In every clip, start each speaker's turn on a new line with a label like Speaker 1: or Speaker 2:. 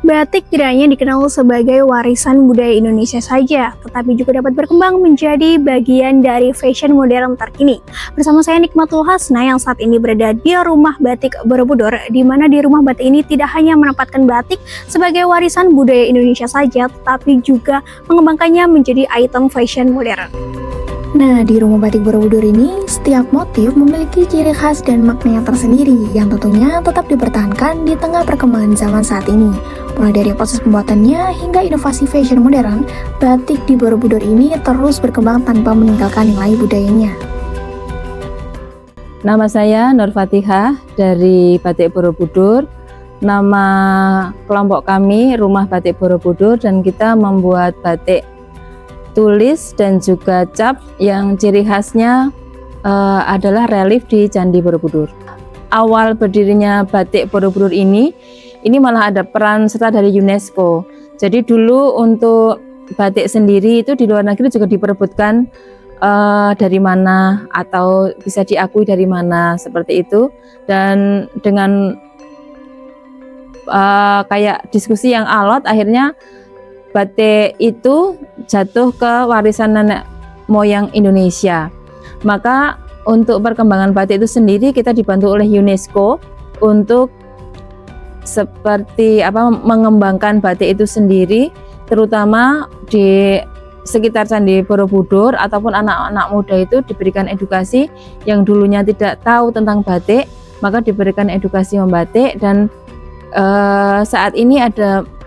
Speaker 1: Batik tidak hanya dikenal sebagai warisan budaya Indonesia saja, tetapi juga dapat berkembang menjadi bagian dari fashion modern terkini. Bersama saya Nikmatul Hasna yang saat ini berada di Rumah Batik Borobudur, di mana di Rumah Batik ini tidak hanya menempatkan batik sebagai warisan budaya Indonesia saja, tetapi juga mengembangkannya menjadi item fashion modern.
Speaker 2: Nah, di Rumah Batik Borobudur ini, setiap motif memiliki ciri khas dan maknanya tersendiri yang tentunya tetap dipertahankan di tengah perkembangan zaman saat ini. Mulai dari proses pembuatannya hingga inovasi fashion modern, batik di Borobudur ini terus berkembang tanpa meninggalkan nilai budayanya.
Speaker 3: Nama saya Nur Fatihah dari Batik Borobudur. Nama kelompok kami Rumah Batik Borobudur, dan kita membuat batik tulis dan juga cap yang ciri khasnya adalah relief di Candi Borobudur. Awal berdirinya Batik Borobudur ini malah ada peran serta dari UNESCO. Jadi dulu untuk batik sendiri itu di luar negeri juga diperebutkan dari mana atau bisa diakui dari mana, seperti itu. Dan dengan kayak diskusi yang alot, akhirnya batik itu jatuh ke warisan nenek moyang Indonesia. Maka untuk perkembangan batik itu sendiri kita dibantu oleh UNESCO untuk seperti mengembangkan batik itu sendiri, terutama di sekitar Candi Borobudur, ataupun anak-anak muda itu diberikan edukasi yang dulunya tidak tahu tentang batik, maka diberikan edukasi membatik. Dan saat ini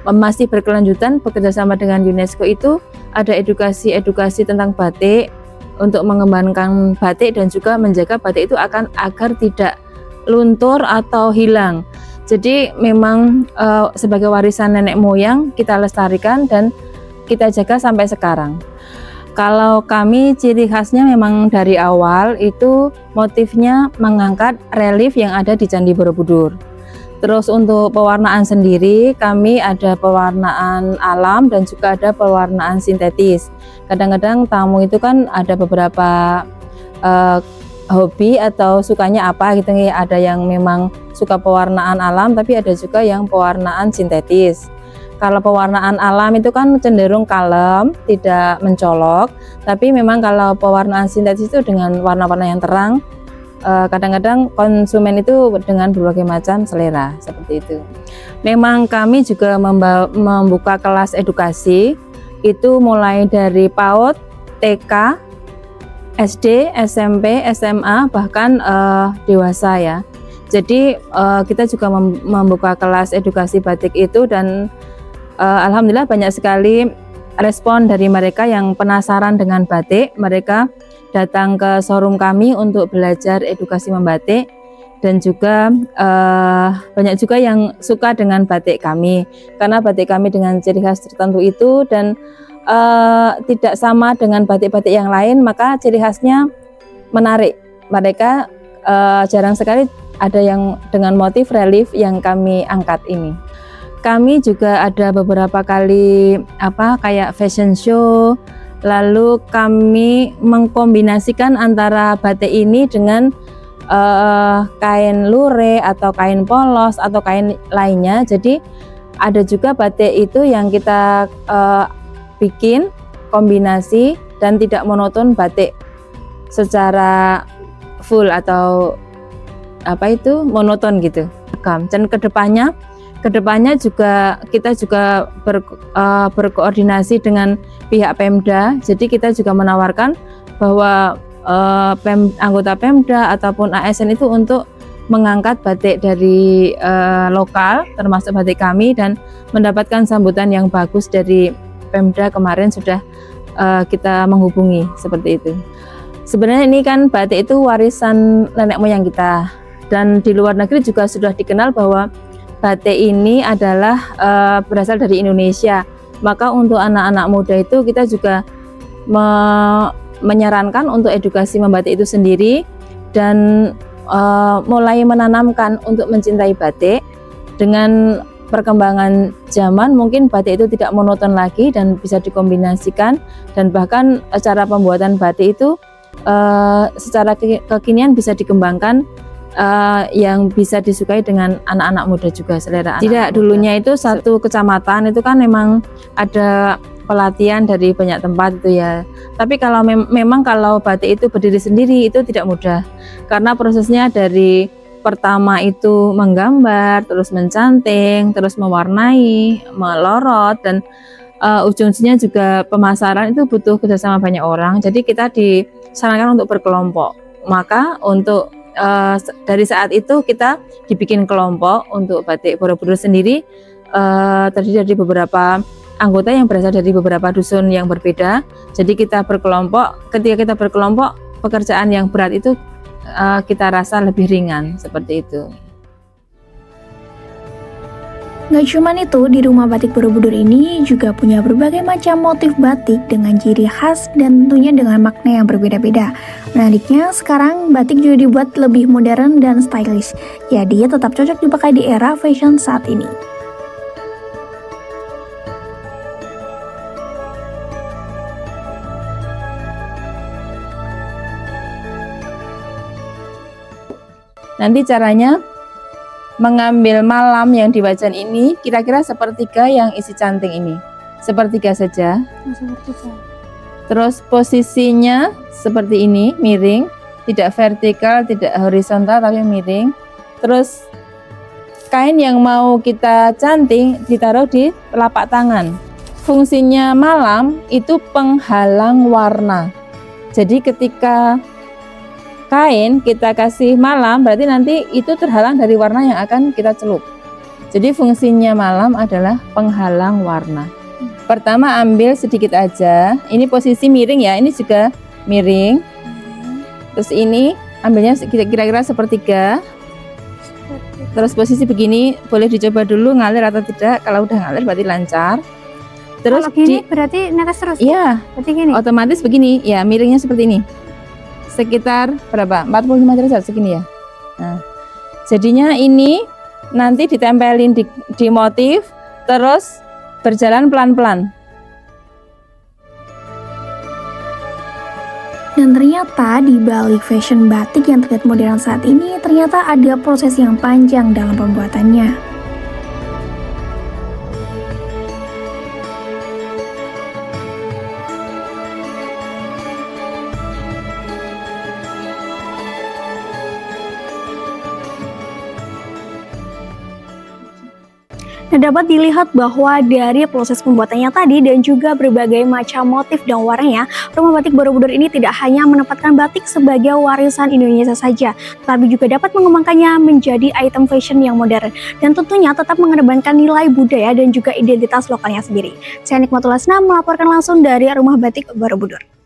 Speaker 3: masih berkelanjutan bekerjasama dengan UNESCO, itu ada edukasi tentang batik untuk mengembangkan batik dan juga menjaga batik itu agar tidak luntur atau hilang. Jadi memang sebagai warisan nenek moyang kita lestarikan dan kita jaga sampai sekarang. Kalau kami ciri khasnya memang dari awal itu motifnya mengangkat relief yang ada di Candi Borobudur. Terus untuk pewarnaan sendiri, kami ada pewarnaan alam dan juga ada pewarnaan sintetis. Kadang-kadang tamu itu kan ada beberapa hobi atau sukanya apa gitu nih. Ada yang memang suka pewarnaan alam, tapi ada juga yang pewarnaan sintetis. Kalau pewarnaan alam itu kan cenderung kalem, tidak mencolok. Tapi memang kalau pewarnaan sintetis itu dengan warna-warna yang terang, kadang-kadang konsumen itu dengan berbagai macam selera, seperti itu. Memang kami juga membuka kelas edukasi, itu mulai dari PAUD, TK, SD, SMP, SMA, bahkan dewasa ya. Jadi kita juga membuka kelas edukasi batik itu, dan alhamdulillah banyak sekali respon dari mereka yang penasaran dengan batik. Mereka datang ke showroom kami untuk belajar edukasi membatik, dan juga banyak juga yang suka dengan batik kami karena batik kami dengan ciri khas tertentu itu, dan tidak sama dengan batik-batik yang lain, maka ciri khasnya menarik. Mereka jarang sekali ada yang dengan motif relief yang kami angkat ini. Kami juga ada beberapa kali kayak fashion show. Lalu kami mengkombinasikan antara batik ini dengan kain lurik atau kain polos atau kain lainnya. Jadi ada juga batik itu yang kita bikin kombinasi dan tidak monoton batik secara full atau monoton gitu. Dan kedepannya juga kita juga berkoordinasi dengan pihak Pemda. Jadi kita juga menawarkan bahwa anggota Pemda ataupun ASN itu untuk mengangkat batik dari lokal, termasuk batik kami, dan mendapatkan sambutan yang bagus dari Pemda. Kemarin sudah kita menghubungi, seperti itu. Sebenarnya ini kan batik itu warisan nenek moyang kita, dan di luar negeri juga sudah dikenal bahwa batik ini adalah berasal dari Indonesia. Maka untuk anak-anak muda itu kita juga menyarankan untuk edukasi membatik itu sendiri, dan mulai menanamkan untuk mencintai batik. Dengan perkembangan zaman mungkin batik itu tidak monoton lagi dan bisa dikombinasikan, dan bahkan cara pembuatan batik itu secara kekinian bisa dikembangkan yang bisa disukai dengan anak-anak muda juga, selera tidak dulunya itu satu kecamatan itu kan memang ada pelatihan dari banyak tempat itu ya. Tapi kalau memang kalau batik itu berdiri sendiri itu tidak mudah karena prosesnya dari pertama itu menggambar, terus mencanting, terus mewarnai, melorot, dan ujung-ujungnya juga pemasaran itu butuh kerjasama banyak orang. Jadi kita disarankan untuk berkelompok. Maka untuk dari saat itu kita dibikin kelompok untuk batik Borobudur sendiri, terdiri dari beberapa anggota yang berasal dari beberapa dusun yang berbeda. Jadi kita berkelompok, ketika kita berkelompok pekerjaan yang berat itu kita rasa lebih ringan, seperti itu.
Speaker 2: Nggak cuman itu, di Rumah Batik Borobudur ini juga punya berbagai macam motif batik dengan ciri khas dan tentunya dengan makna yang berbeda-beda. Menariknya, sekarang batik juga dibuat lebih modern dan stylish. Jadi tetap cocok dipakai di era fashion saat ini.
Speaker 3: Nanti caranya mengambil malam yang di wajan ini kira-kira sepertiga yang isi canting ini, sepertiga saja. Terus posisinya seperti ini, miring, tidak vertikal, tidak horizontal tapi miring. Terus kain yang mau kita canting ditaruh di telapak tangan. Fungsinya malam itu penghalang warna. Jadi ketika kain kita kasih malam, berarti nanti itu terhalang dari warna yang akan kita celup. Jadi fungsinya malam adalah penghalang warna. Pertama ambil sedikit aja, ini posisi miring ya, ini juga miring. Terus ini ambilnya kira-kira sepertiga. Terus posisi begini boleh dicoba dulu ngalir atau tidak. Kalau udah ngalir berarti lancar. Terus
Speaker 1: kalau gini berarti netes terus?
Speaker 3: Iya,
Speaker 1: berarti gini?
Speaker 3: Otomatis begini, ya miringnya seperti ini. Sekitar berapa? 45 derajat segini ya. Nah, jadinya ini nanti ditempelin di motif, terus berjalan pelan-pelan.
Speaker 2: Dan ternyata di balik fashion batik yang terlihat modern saat ini, ternyata ada proses yang panjang dalam pembuatannya.
Speaker 1: Nah, dapat dilihat bahwa dari proses pembuatannya tadi dan juga berbagai macam motif dan warnanya, Rumah Batik Borobudur ini tidak hanya menempatkan batik sebagai warisan Indonesia saja, tapi juga dapat mengembangkannya menjadi item fashion yang modern dan tentunya tetap mengedepankan nilai budaya dan juga identitas lokalnya sendiri. Saya Nikmatul Hasna melaporkan langsung dari Rumah Batik Borobudur.